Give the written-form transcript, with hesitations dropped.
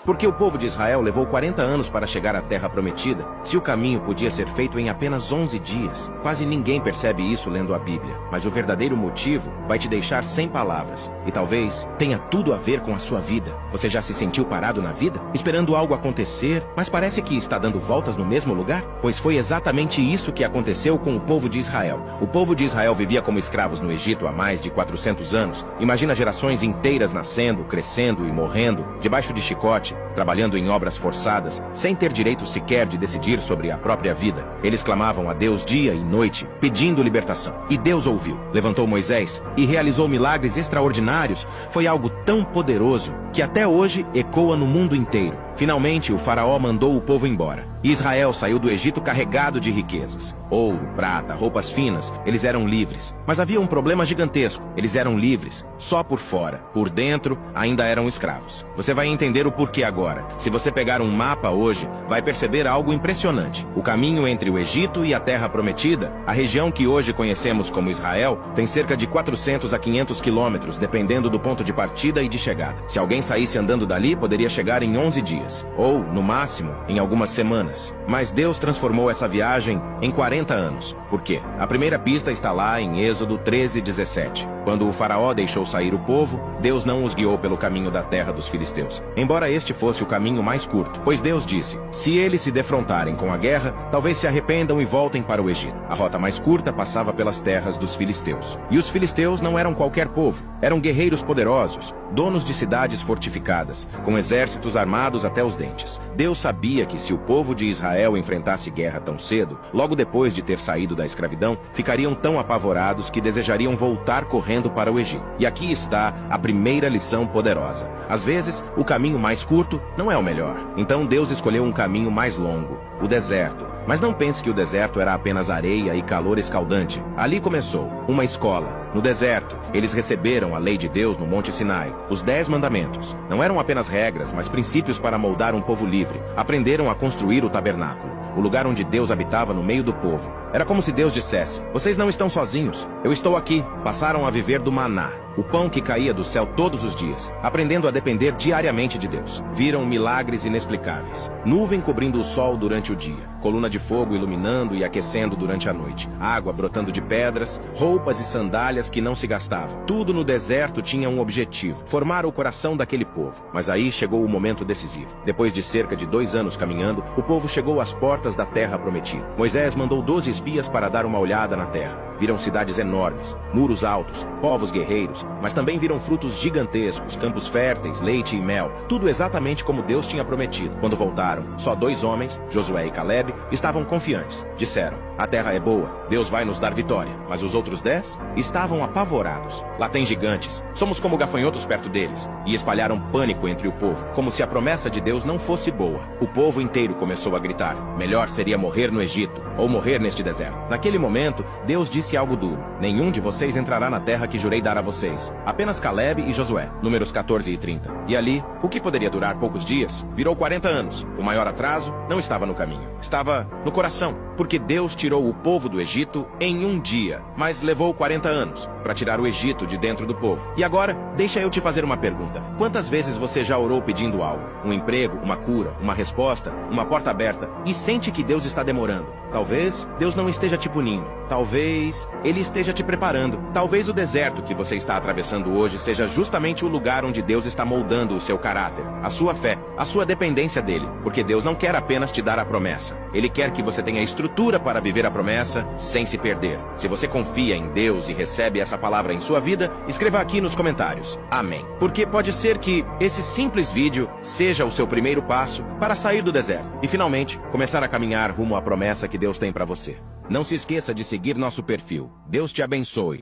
Por que o povo de Israel levou 40 anos para chegar à terra prometida, se o caminho podia ser feito em apenas 11 dias? Quase ninguém percebe isso lendo a Bíblia, mas o verdadeiro motivo vai te deixar sem palavras. E talvez tenha tudo a ver com a sua vida. Você já se sentiu parado na vida, esperando algo acontecer, mas parece que está dando voltas no mesmo lugar? Pois foi exatamente isso que aconteceu com o povo de Israel. O povo de Israel vivia como escravos no Egito há mais de 400 anos. Imagina gerações inteiras nascendo, crescendo e morrendo, debaixo de chicote, trabalhando em obras forçadas, sem ter direito sequer de decidir sobre a própria vida. Eles clamavam a Deus dia e noite, pedindo libertação. E Deus ouviu, levantou Moisés e realizou milagres extraordinários. Foi algo tão poderoso que até hoje ecoa no mundo inteiro. Finalmente, o faraó mandou o povo embora. E Israel saiu do Egito carregado de riquezas. Ouro, prata, roupas finas, eles eram livres. Mas havia um problema gigantesco. Eles eram livres, só por fora. Por dentro, ainda eram escravos. Você vai entender o porquê agora. Se você pegar um mapa hoje, vai perceber algo impressionante. O caminho entre o Egito e a Terra Prometida, a região que hoje conhecemos como Israel, tem cerca de 400 a 500 quilômetros, dependendo do ponto de partida e de chegada. Se alguém saísse andando dali, poderia chegar em 11 dias. Ou, no máximo, em algumas semanas. Mas Deus transformou essa viagem em 40 anos. Por quê? A primeira pista está lá em Êxodo 13:17. Quando o faraó deixou sair o povo, Deus não os guiou pelo caminho da terra dos filisteus, embora este fosse o caminho mais curto, pois Deus disse, se eles se defrontarem com a guerra, talvez se arrependam e voltem para o Egito. A rota mais curta passava pelas terras dos filisteus. E os filisteus não eram qualquer povo, eram guerreiros poderosos, donos de cidades fortificadas, com exércitos armados até os dentes. Deus sabia que se o povo de Israel enfrentasse guerra tão cedo, logo depois de ter saído da escravidão, ficariam tão apavorados que desejariam voltar correndo para o Egito. E aqui está a primeira lição poderosa. Às vezes, o caminho mais curto não é o melhor. Então Deus escolheu um caminho mais longo, o deserto. Mas não pense que o deserto era apenas areia e calor escaldante. Ali começou uma escola. No deserto, eles receberam a lei de Deus no Monte Sinai, os 10 mandamentos. Não eram apenas regras, mas princípios para moldar um povo livre. Aprenderam a construir o tabernáculo, o lugar onde Deus habitava no meio do povo. Era como se Deus dissesse, vocês não estão sozinhos, eu estou aqui. Passaram a viver do maná, o pão que caía do céu todos os dias, aprendendo a depender diariamente de Deus. Viram milagres inexplicáveis. Nuvem cobrindo o sol durante o dia, coluna de fogo iluminando e aquecendo durante a noite, água brotando de pedras, roupas e sandálias que não se gastavam. Tudo no deserto tinha um objetivo, formar o coração daquele povo. Mas aí chegou o momento decisivo. Depois de cerca de 2 anos caminhando, o povo chegou às portas da terra prometida. Moisés mandou 12 espias para dar uma olhada na terra. Viram cidades enormes, muros altos, povos guerreiros, mas também viram frutos gigantescos, campos férteis, leite e mel, tudo exatamente como Deus tinha prometido. Quando voltaram, só 2 homens, Josué e Caleb, estavam confiantes. Disseram, a terra é boa, Deus vai nos dar vitória. Mas os outros 10 estavam apavorados. Lá tem gigantes, somos como gafanhotos perto deles. E espalharam pânico entre o povo, como se a promessa de Deus não fosse boa. O povo inteiro começou a gritar, melhor seria morrer no Egito, ou morrer neste deserto. Naquele momento, Deus disse algo duro, nenhum de vocês entrará na terra que jurei dar a vocês. Apenas Caleb e Josué, números 14 e 30. E ali, o que poderia durar poucos dias, virou 40 anos. O maior atraso não estava no caminho, estava no coração. Porque Deus tirou o povo do Egito em um dia, mas levou 40 anos para tirar o Egito de dentro do povo. E agora, deixa eu te fazer uma pergunta. Quantas vezes você já orou pedindo algo? Um emprego, uma cura, uma resposta, uma porta aberta, e sente que Deus está demorando? Talvez Deus não esteja te punindo. Talvez Ele esteja te preparando. Talvez o deserto que você está atravessando hoje seja justamente o lugar onde Deus está moldando o seu caráter, a sua fé, a sua dependência dEle. Porque Deus não quer apenas te dar a promessa. Ele quer que você tenha estrutura para viver a promessa sem se perder. Se você confia em Deus e recebe essa palavra em sua vida, escreva aqui nos comentários. Amém. Porque pode ser que esse simples vídeo seja o seu primeiro passo para sair do deserto e finalmente começar a caminhar rumo à promessa que Deus tem para você. Não se esqueça de seguir nosso perfil. Deus te abençoe.